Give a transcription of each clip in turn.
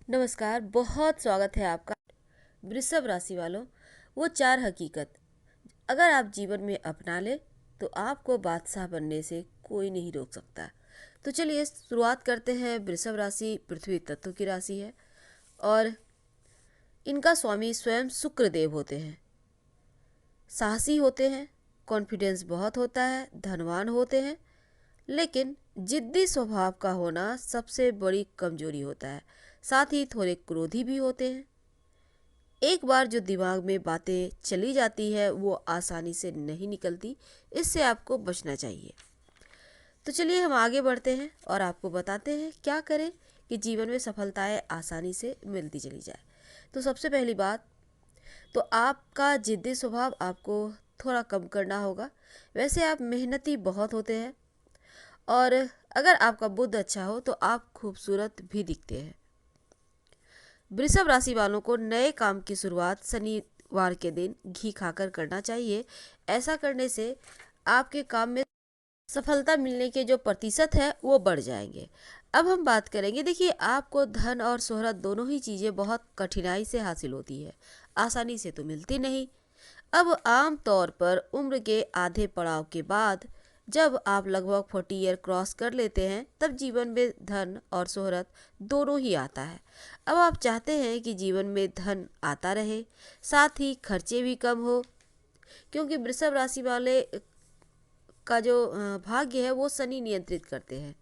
नमस्कार, बहुत स्वागत है आपका। वृषभ राशि वालों, वो चार हकीकत अगर आप जीवन में अपना ले तो आपको बादशाह बनने से कोई नहीं रोक सकता। तो चलिए शुरुआत करते हैं। वृषभ राशि पृथ्वी तत्व की राशि है और इनका स्वामी स्वयं शुक्र देव होते हैं। साहसी होते हैं, कॉन्फिडेंस बहुत होता है, धनवान होते हैं, लेकिन जिद्दी स्वभाव का होना सबसे बड़ी कमजोरी होता है। साथ ही थोड़े क्रोधी भी होते हैं। एक बार जो दिमाग में बातें चली जाती है वो आसानी से नहीं निकलती, इससे आपको बचना चाहिए। तो चलिए हम आगे बढ़ते हैं और आपको बताते हैं क्या करें कि जीवन में सफलताएं आसानी से मिलती चली जाए। तो सबसे पहली बात, तो आपका जिद्दी स्वभाव आपको थोड़ा कम करना होगा। वैसे आप मेहनती बहुत होते हैं और अगर आपका बुद्ध अच्छा हो तो आप खूबसूरत भी दिखते हैं। वृषभ राशि वालों को नए काम की शुरुआत शनिवार के दिन घी खाकर करना चाहिए। ऐसा करने से आपके काम में सफलता मिलने के जो प्रतिशत है वो बढ़ जाएंगे। अब हम बात करेंगे, देखिए आपको धन और शोहरत दोनों ही चीज़ें बहुत कठिनाई से हासिल होती है, आसानी से तो मिलती नहीं। अब आम तौर पर उम्र के आधे पड़ाव के बाद जब आप लगभग 40 ईयर क्रॉस कर लेते हैं तब जीवन में धन और शोहरत दोनों ही आता है। अब आप चाहते हैं कि जीवन में धन आता रहे, साथ ही खर्चे भी कम हो, क्योंकि वृषभ राशि वाले का जो भाग्य है वो शनि नियंत्रित करते हैं।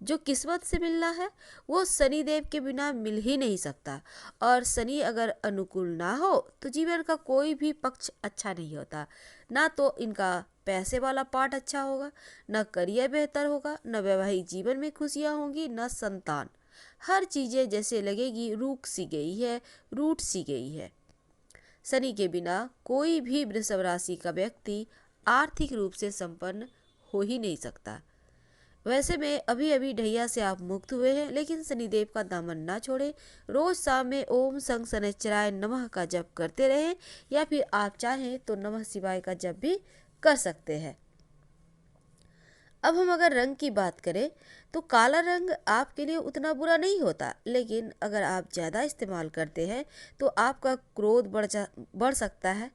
जो किस्मत से मिलना है वो शनि देव के बिना मिल ही नहीं सकता, और शनि अगर अनुकूल ना हो तो जीवन का कोई भी पक्ष अच्छा नहीं होता। ना तो इनका पैसे वाला पार्ट अच्छा होगा, ना करियर बेहतर होगा, ना वैवाहिक जीवन में खुशियाँ होंगी, ना संतान। हर चीज़ें जैसे लगेगी रूठ सी गई है, रूठ सी गई है। शनि के बिना कोई भी वृषभ राशि का व्यक्ति आर्थिक रूप से संपन्न हो ही नहीं सकता। वैसे में अभी अभी ढैया से आप मुक्त हुए हैं, लेकिन शनिदेव का दामन ना छोड़े। रोज शाम में ओम संग शनैश्चराय नमः का जप करते रहें, या फिर आप चाहें तो नमः शिवाय का जप भी कर सकते हैं। अब हम अगर रंग की बात करें तो काला रंग आपके लिए उतना बुरा नहीं होता, लेकिन अगर आप ज़्यादा इस्तेमाल करते हैं तो आपका क्रोध बढ़ सकता है।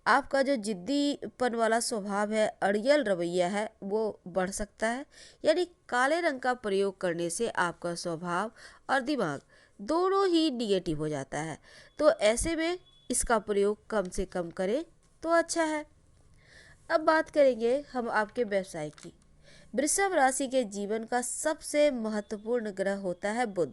आपका जो जिद्दीपन वाला स्वभाव है, अड़ियल रवैया है, वो बढ़ सकता है। यानी काले रंग का प्रयोग करने से आपका स्वभाव और दिमाग दोनों ही निगेटिव हो जाता है। तो ऐसे में इसका प्रयोग कम से कम करें तो अच्छा है। अब बात करेंगे हम आपके व्यवसाय की। वृषभ राशि के जीवन का सबसे महत्वपूर्ण ग्रह होता है बुध,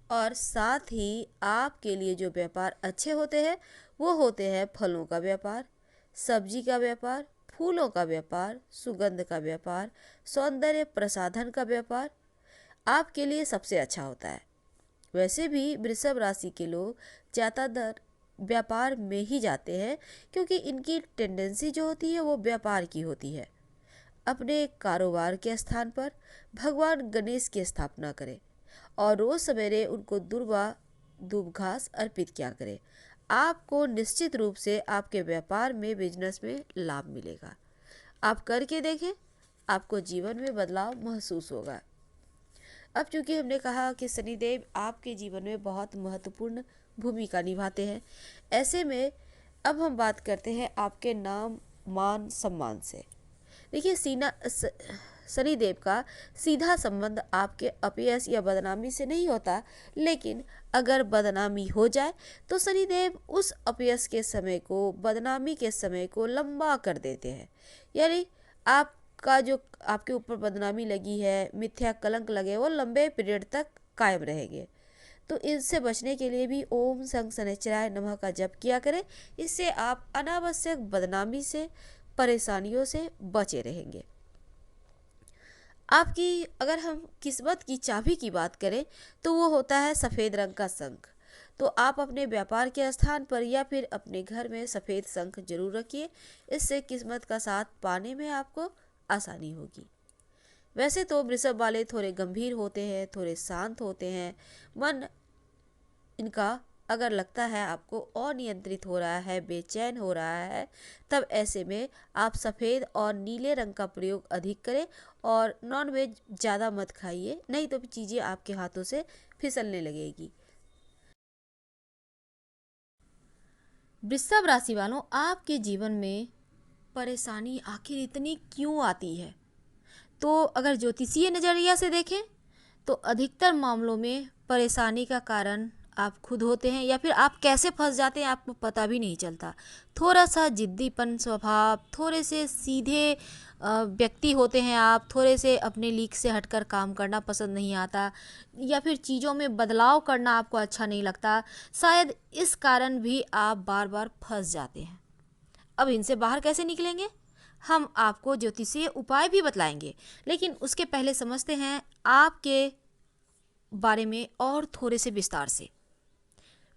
और साथ ही आपके लिए जो व्यापार अच्छे होते हैं वो होते हैं फलों का व्यापार, सब्जी का व्यापार, फूलों का व्यापार, सुगंध का व्यापार, सौंदर्य प्रसाधन का व्यापार आपके लिए सबसे अच्छा होता है। वैसे भी वृषभ राशि के लोग ज़्यादातर व्यापार में ही जाते हैं, क्योंकि इनकी टेंडेंसी जो होती है वो व्यापार की होती है। अपने कारोबार के स्थान पर भगवान गणेश की स्थापना करें और रोज सवेरे उनको दुर्वा दूब घास अर्पित किया करें। आपको निश्चित रूप से आपके व्यापार में, बिजनेस में लाभ मिलेगा। आप करके देखें, आपको जीवन में बदलाव महसूस होगा। अब चूंकि हमने कहा कि शनिदेव आपके जीवन में बहुत महत्वपूर्ण भूमिका निभाते हैं, ऐसे में अब हम बात करते हैं आपके नाम मान सम्मान से। देखिए शनिदेव का सीधा संबंध आपके अपयश या बदनामी से नहीं होता, लेकिन अगर बदनामी हो जाए तो शनिदेव उस अपयश के समय को, बदनामी के समय को लंबा कर देते हैं। यानी आपका जो आपके ऊपर बदनामी लगी है, मिथ्या कलंक लगे, वो लंबे पीरियड तक कायम रहेंगे। तो इससे बचने के लिए भी ओम संग शनैश्चराय नमः का जप किया करें। इससे आप अनावश्यक बदनामी से, परेशानियों से बचे रहेंगे। आपकी अगर हम किस्मत की चाबी की बात करें तो वो होता है सफ़ेद रंग का शंख। तो आप अपने व्यापार के स्थान पर या फिर अपने घर में सफ़ेद शंख जरूर रखिए। इससे किस्मत का साथ पाने में आपको आसानी होगी। वैसे तो वृषभ वाले थोड़े गंभीर होते हैं, थोड़े शांत होते हैं। मन इनका अगर लगता है आपको अनियंत्रित हो रहा है, बेचैन हो रहा है, तब ऐसे में आप सफ़ेद और नीले रंग का प्रयोग अधिक करें और नॉनवेज ज़्यादा मत खाइए, नहीं तो चीज़ें आपके हाथों से फिसलने लगेगी। वृषभ राशि वालों, आपके जीवन में परेशानी आखिर इतनी क्यों आती है? तो अगर ज्योतिषीय नज़रिया से देखें तो अधिकतर मामलों में परेशानी का कारण आप खुद होते हैं, या फिर आप कैसे फंस जाते हैं आपको पता भी नहीं चलता। थोड़ा सा जिद्दीपन स्वभाव, थोड़े से सीधे व्यक्ति होते हैं आप, थोड़े से अपने लीक से हटकर काम करना पसंद नहीं आता, या फिर चीज़ों में बदलाव करना आपको अच्छा नहीं लगता। शायद इस कारण भी आप बार बार फंस जाते हैं। अब इनसे बाहर कैसे निकलेंगे, हम आपको ज्योतिषीय उपाय भी बतलाएंगे, लेकिन उसके पहले समझते हैं आपके बारे में और थोड़े से विस्तार से।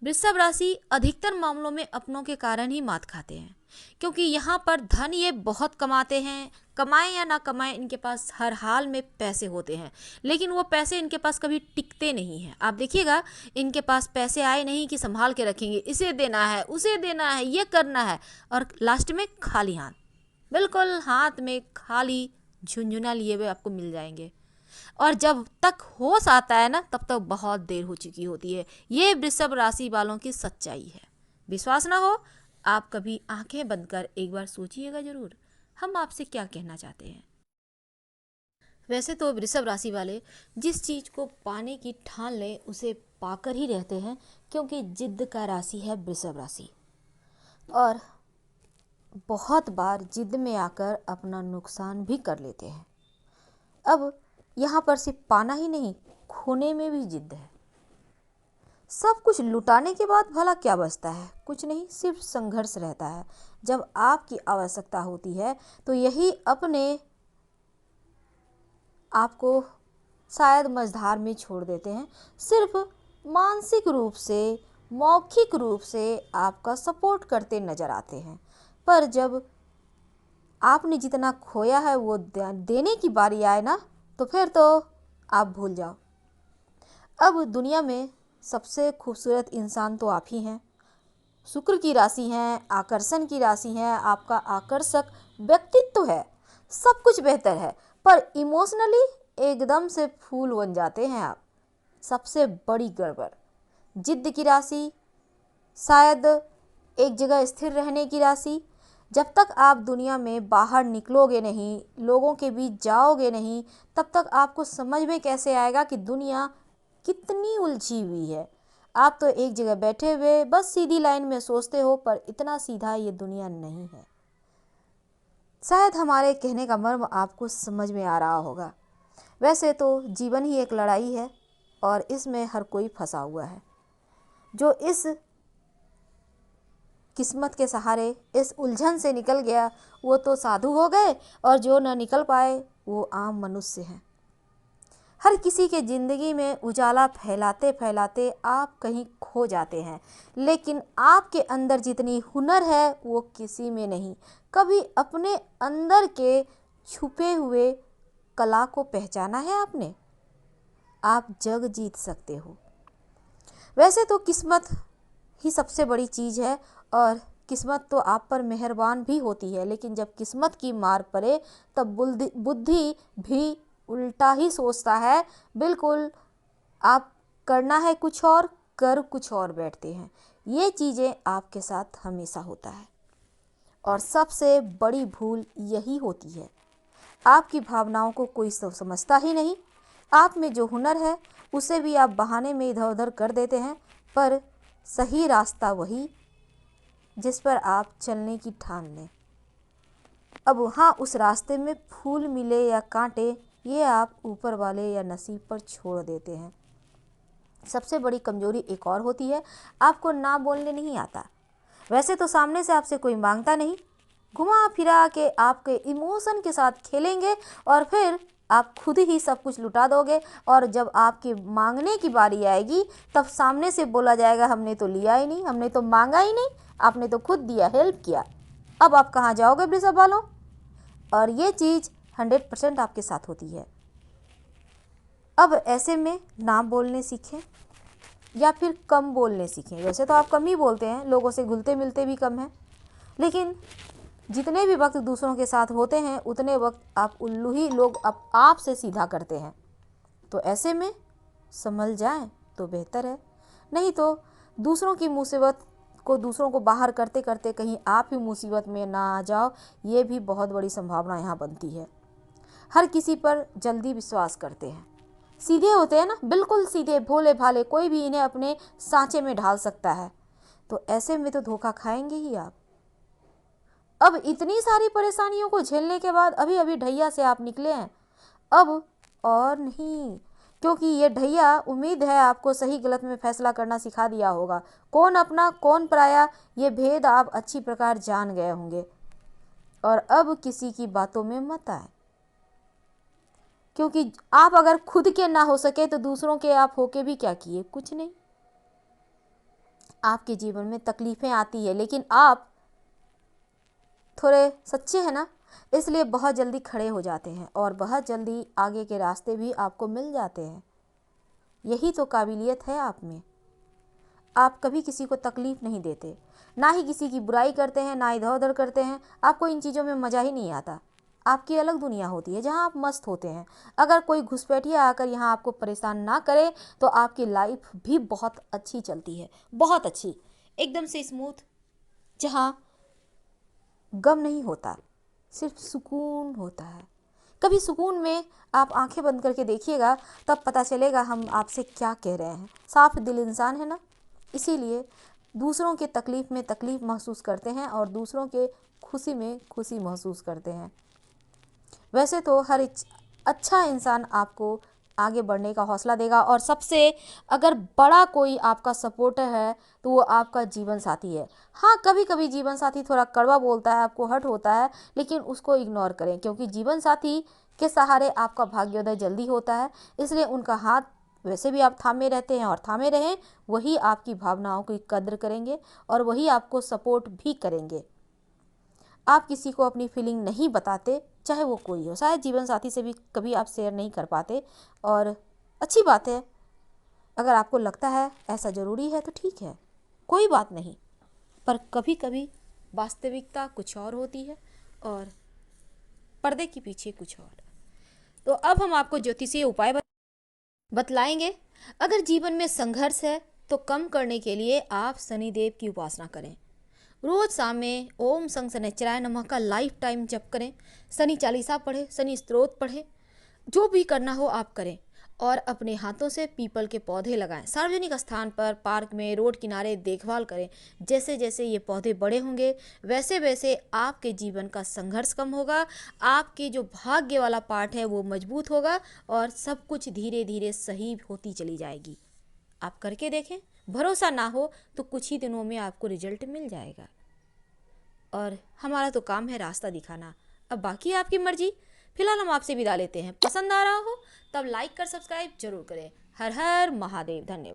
वृषभ राशि अधिकतर मामलों में अपनों के कारण ही मात खाते हैं, क्योंकि यहाँ पर धन ये बहुत कमाते हैं। कमाएं या ना कमाएं, इनके पास हर हाल में पैसे होते हैं, लेकिन वो पैसे इनके पास कभी टिकते नहीं हैं। आप देखिएगा, इनके पास पैसे आए नहीं कि संभाल के रखेंगे, इसे देना है, उसे देना है, ये करना है, और लास्ट में खाली हाथ, बिल्कुल हाथ में खाली झुंझुना लिए हुए आपको मिल जाएंगे। और जब तक होश आता है ना, तब तक बहुत देर हो चुकी होती है। ये वृषभ राशि वालों की सच्चाई है। विश्वास ना हो, आप कभी आंखें बंद कर एक बार सोचिएगा जरूर, हम आपसे क्या कहना चाहते हैं। वैसे तो वृषभ राशि वाले जिस चीज़ को पाने की ठान लें उसे पाकर ही रहते हैं, क्योंकि जिद्द का राशि है वृषभ राशि। और बहुत बार जिद में आकर अपना नुकसान भी कर लेते हैं। अब यहाँ पर सिर्फ पाना ही नहीं, खोने में भी जिद है। सब कुछ लुटाने के बाद भला क्या बचता है? कुछ नहीं, सिर्फ संघर्ष रहता है। जब आपकी आवश्यकता होती है तो यही अपने आपको शायद मझधार में छोड़ देते हैं। सिर्फ मानसिक रूप से, मौखिक रूप से आपका सपोर्ट करते नजर आते हैं, पर जब आपने जितना खोया है वो देने की बारी आए ना, तो फिर तो आप भूल जाओ। अब दुनिया में सबसे खूबसूरत इंसान तो आप ही हैं। शुक्र की राशि हैं, आकर्षण की राशि हैं, आपका आकर्षक व्यक्तित्व है, सब कुछ बेहतर है, पर इमोशनली एकदम से फूल बन जाते हैं आप। सबसे बड़ी गड़बड़ जिद्द की राशि, शायद एक जगह स्थिर रहने की राशि। जब तक आप दुनिया में बाहर निकलोगे नहीं, लोगों के बीच जाओगे नहीं, तब तक आपको समझ में कैसे आएगा कि दुनिया कितनी उलझी हुई है। आप तो एक जगह बैठे हुए बस सीधी लाइन में सोचते हो, पर इतना सीधा ये दुनिया नहीं है। शायद हमारे कहने का मर्म आपको समझ में आ रहा होगा। वैसे तो जीवन ही एक लड़ाई है, और इसमें हर कोई फंसा हुआ है। जो इस किस्मत के सहारे इस उलझन से निकल गया वो तो साधु हो गए, और जो न निकल पाए वो आम मनुष्य हैं। हर किसी के ज़िंदगी में उजाला फैलाते फैलाते आप कहीं खो जाते हैं, लेकिन आपके अंदर जितनी हुनर है वो किसी में नहीं। कभी अपने अंदर के छुपे हुए कला को पहचाना है आपने? आप जग जीत सकते हो। वैसे तो किस्मत ही सबसे बड़ी चीज़ है, और किस्मत तो आप पर मेहरबान भी होती है, लेकिन जब किस्मत की मार पड़े तब बुद्धि भी उल्टा ही सोचता है। बिल्कुल, आप करना है कुछ और, कर कुछ और बैठते हैं। ये चीज़ें आपके साथ हमेशा होता है, और सबसे बड़ी भूल यही होती है। आपकी भावनाओं को कोई समझता ही नहीं। आप में जो हुनर है उसे भी आप बहाने में इधर उधर कर देते हैं, पर सही रास्ता वही जिस पर आप चलने की ठान लें। अब हाँ, उस रास्ते में फूल मिले या कांटे, ये आप ऊपर वाले या नसीब पर छोड़ देते हैं। सबसे बड़ी कमजोरी एक और होती है, आपको ना बोलने नहीं आता। वैसे तो सामने से आपसे कोई मांगता नहीं, घुमा फिरा के आपके इमोशन के साथ खेलेंगे, और फिर आप खुद ही सब कुछ लुटा दोगे। और जब आपके मांगने की बारी आएगी तब सामने से बोला जाएगा हमने तो लिया ही नहीं, हमने तो मांगा ही नहीं, आपने तो खुद दिया, हेल्प किया। अब आप कहाँ जाओगे वृषभ वालों? और ये चीज़ 100% आपके साथ होती है। अब ऐसे में ना बोलने सीखें, या फिर कम बोलने सीखें। वैसे तो आप कम ही बोलते हैं, लोगों से घुलते मिलते भी कम हैं, लेकिन जितने भी वक्त दूसरों के साथ होते हैं उतने वक्त आप उल्लू ही लोग आप से सीधा करते हैं। तो ऐसे में संभल जाएं तो बेहतर है, नहीं तो दूसरों की मुसीबत को दूसरों को बाहर करते करते कहीं आप ही मुसीबत में ना आ जाओ, ये भी बहुत बड़ी संभावना यहाँ बनती है। हर किसी पर जल्दी विश्वास करते हैं, सीधे होते हैं ना, बिल्कुल सीधे भोले भाले, कोई भी इन्हें अपने सांचे में ढाल सकता है। तो ऐसे में तो धोखा खाएंगे ही आप। अब इतनी सारी परेशानियों को झेलने के बाद अभी अभी ढैया से आप निकले हैं, अब और नहीं, क्योंकि ये ढैया उम्मीद है आपको सही गलत में फैसला करना सिखा दिया होगा। कौन अपना कौन पराया, ये भेद आप अच्छी प्रकार जान गए होंगे। और अब किसी की बातों में मत आए, क्योंकि आप अगर खुद के ना हो सके तो दूसरों के आप होके भी क्या किए, कुछ नहीं। आपके जीवन में तकलीफें आती है, लेकिन आप थोड़े सच्चे हैं ना, इसलिए बहुत जल्दी खड़े हो जाते हैं और बहुत जल्दी आगे के रास्ते भी आपको मिल जाते हैं। यही तो काबिलियत है आप में। आप कभी किसी को तकलीफ नहीं देते, ना ही किसी की बुराई करते हैं, ना इधर उधर करते हैं। आपको इन चीज़ों में मज़ा ही नहीं आता। आपकी अलग दुनिया होती है जहाँ आप मस्त होते हैं। अगर कोई घुसपैठिया आकर यहाँ आपको परेशान ना करे तो आपकी लाइफ भी बहुत अच्छी चलती है, बहुत अच्छी, एकदम से स्मूथ, जहाँ गम नहीं होता, सिर्फ सुकून होता है। कभी सुकून में आप आंखें बंद करके देखिएगा, तब पता चलेगा हम आपसे क्या कह रहे हैं। साफ दिल इंसान है ना, इसीलिए दूसरों के तकलीफ़ में तकलीफ़ महसूस करते हैं और दूसरों के खुशी में खुशी महसूस करते हैं। वैसे तो हर अच्छा इंसान आपको आगे बढ़ने का हौसला देगा, और सबसे अगर बड़ा कोई आपका सपोर्टर है तो वो आपका जीवन साथी है। हाँ, कभी कभी जीवन साथी थोड़ा कड़वा बोलता है, आपको हर्ट होता है, लेकिन उसको इग्नोर करें, क्योंकि जीवन साथी के सहारे आपका भाग्योदय जल्दी होता है। इसलिए उनका हाथ वैसे भी आप थामे रहते हैं, और थामे रहें, वही आपकी भावनाओं की कद्र करेंगे और वही आपको सपोर्ट भी करेंगे। आप किसी को अपनी फीलिंग नहीं बताते, चाहे वो कोई हो, शायद जीवन साथी से भी कभी आप शेयर नहीं कर पाते, और अच्छी बात है। अगर आपको लगता है ऐसा ज़रूरी है तो ठीक है, कोई बात नहीं। पर कभी कभी वास्तविकता कुछ और होती है और पर्दे के पीछे कुछ और। तो अब हम आपको ज्योतिषीय उपाय बतलाएंगे। अगर जीवन में संघर्ष है तो कम करने के लिए आप शनिदेव की उपासना करें। रोज शाम में ओम संग शनिचराय नमः का लाइफ टाइम जप करें, शनि चालीसा पढ़े, शनि स्तोत्र पढ़े, जो भी करना हो आप करें। और अपने हाथों से पीपल के पौधे लगाएं। सार्वजनिक स्थान पर, पार्क में, रोड किनारे देखभाल करें। जैसे जैसे ये पौधे बड़े होंगे वैसे वैसे आपके जीवन का संघर्ष कम होगा, आपके जो भाग्य वाला पार्ट है वो मजबूत होगा और सब कुछ धीरे धीरे सही होती चली जाएगी। आप करके देखें, भरोसा ना हो तो कुछ ही दिनों में आपको रिजल्ट मिल जाएगा। और हमारा तो काम है रास्ता दिखाना, अब बाकी आपकी मर्जी। फिलहाल हम आपसे विदा लेते हैं। पसंद आ रहा हो तब लाइक कर सब्सक्राइब जरूर करें। हर हर महादेव। धन्यवाद।